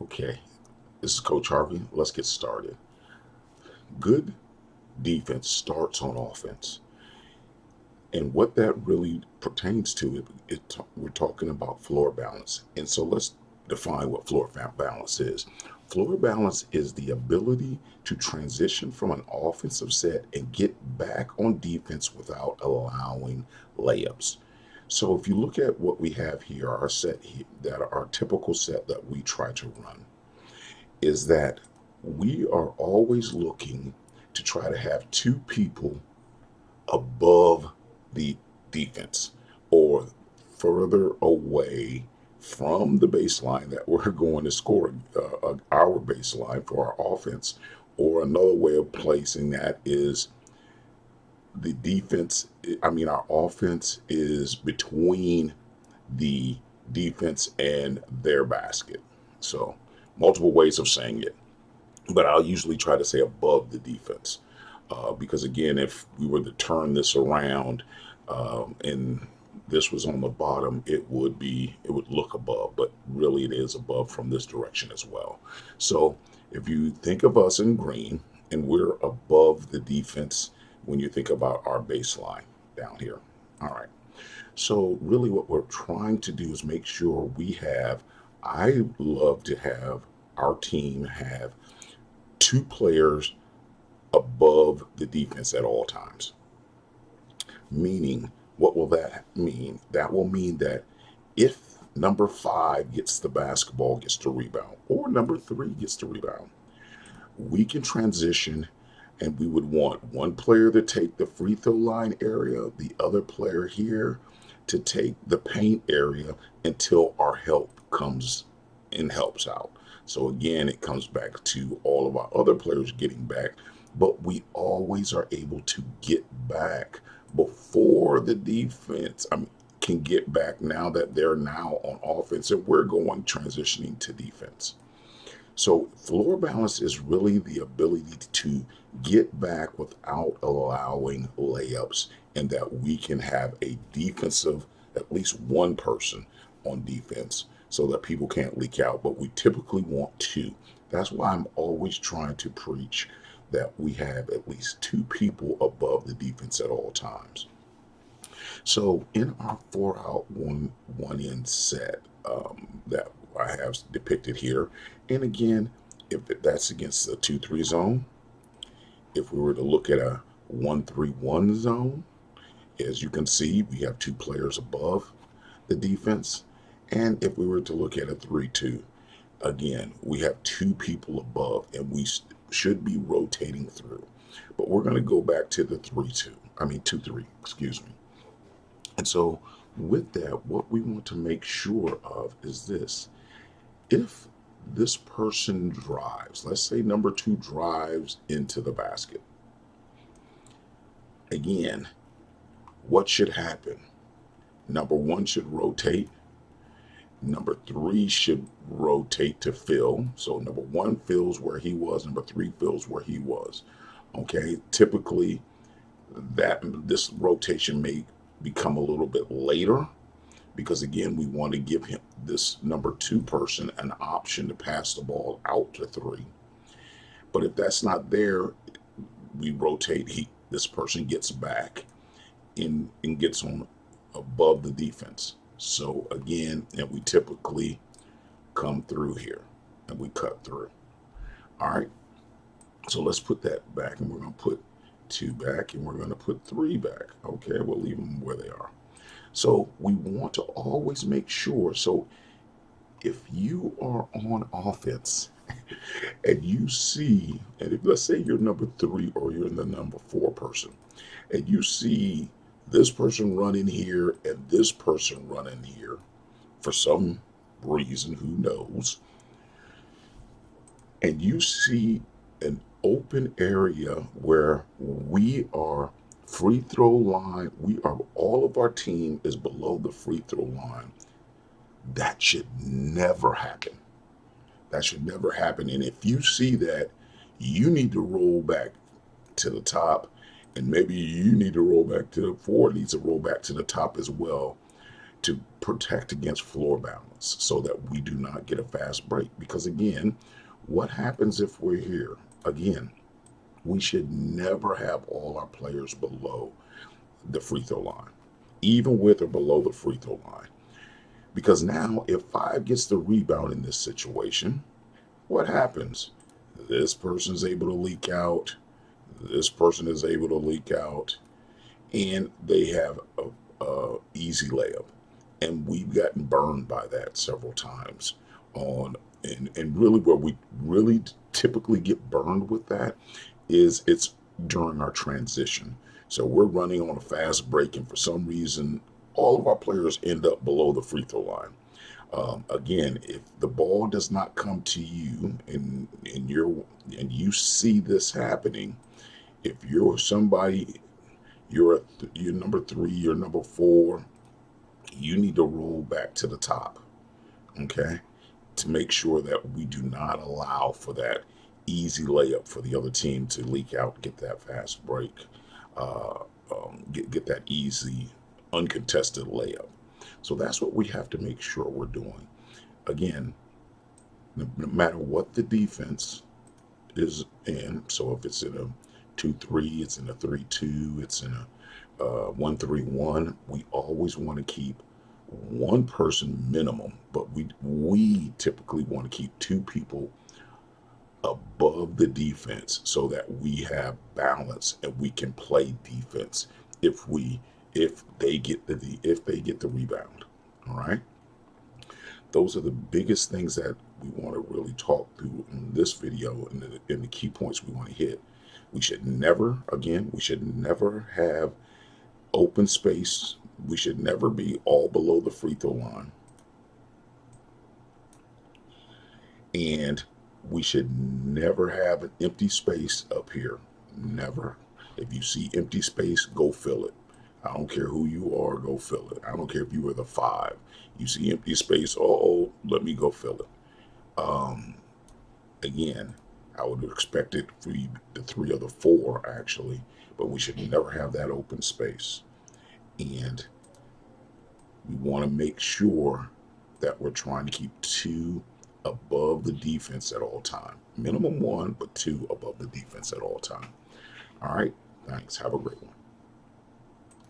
Okay, this is Coach Harvey. Let's get started. Good defense starts on offense. And what that really pertains to, we're talking about floor balance. And so let's define what balance is. Floor balance is the ability to transition from an offensive set and get back on defense without allowing layups. So if you look at what we have here, our set here, that our typical set that we try to run, is that we are always looking to try to have two people above the defense or further away from the baseline that we're going to score, our baseline for our offense. Or another way of placing that is the defense, our offense is between the defense and their basket. So, multiple ways of saying it, but I'll usually try to say above the defense. Because again, if we were to turn this around and this was on the bottom, it would look above, but really it is above from this direction as well. So if you think of us in green and we're above the defense when you think about our baseline down here. All right. So really what we're trying to do is make sure I love to have our team have two players above the defense at all times. Meaning, what will that mean? That will mean that if number five gets the basketball, gets the rebound, or number three gets the rebound, we can transition and we would want one player to take the free throw line area, the other player here to take the paint area until our help comes and helps out. So again, it comes back to all of our other players getting back, but we always are able to get back before the defense. Can get back now that they're now on offense and we're going transitioning to defense. So floor balance is really the ability to get back without allowing layups, and that we can have a defensive, at least one person on defense so that people can't leak out. But we typically want two. That's why I'm always trying to preach that we have at least two people above the defense at all times. So in our 4 out, one in set that I have depicted here, and again, if that's against the 2-3 zone, if we were to look at a 1-3-1 zone, as you can see, we have two players above the defense. And if we were to look at a 3-2, again, we have two people above, and we should be rotating through. But we're going to go back to the 3-2. 2-3, excuse me. And so, with that, what we want to make sure of is this. If this person drives, let's say number two drives into the basket, again, what should happen? Number one should rotate. Number three should rotate to fill. So, number one fills where he was, number three fills where he was. Okay, typically, that this rotation may become a little bit later because again we want to give him this number two person an option to pass the ball out to three. But if that's not there, we rotate. This person gets back in and gets on above the defense. So again, and we typically come through here and we cut through. All right. So let's put that back, and we're going to put two back, and we're going to put three back. Okay, we'll leave them where they are. So we want to always make sure. So if you are on offense and you see, and if let's say you're number three or you're the number four person, and you see this person running here and this person running here for some reason, who knows, and you see an open area where we are free throw line, we are all of our team is below the free throw line. That should never happen. That should never happen. And if you see that, you need to roll back to the top, and maybe you need to roll back to the four needs to roll back to the top as well to protect against floor balance so that we do not get a fast break. Because again, what happens if we're here? Again, we should never have all our players below the free throw line, even with or below the free throw line. Because now, if five gets the rebound in this situation, what happens? This person's able to leak out. This person is able to leak out, and they have a easy layup. And we've gotten burned by that several times. And really, where we really typically get burned with that is it's during our transition. So we're running on a fast break, and for some reason, all of our players end up below the free throw line. Again, if the ball does not come to you and you see this happening, if you're somebody, you're number three, you're number four, you need to roll back to the top, okay, to make sure that we do not allow for that easy layup for the other team to leak out, get that fast break, uh, get that easy, uncontested layup. So that's what we have to make sure we're doing. Again, no matter what the defense is in, so if it's in a 2-3, it's in a 3-2, it's in a 1-3-1, we always want to keep one person minimum, but we typically want to keep two people above the defense so that we have balance and we can play defense if they get the rebound. All right. Those are the biggest things that we want to really talk through in this video, and the key points we want to hit. We should never have open space. We should never be all below the free throw line. And we should never have an empty space up here. Never. If you see empty space, go fill it. I don't care who you are, go fill it. I don't care if you were the five. You see empty space, oh, let me go fill it. Um, Again, I would expect it for you, the three or the four, actually, but we should never have that open space. And we want to make sure that we're trying to keep two above the defense at all time. Minimum one, but two above the defense at all time. All right. Thanks. Have a great one.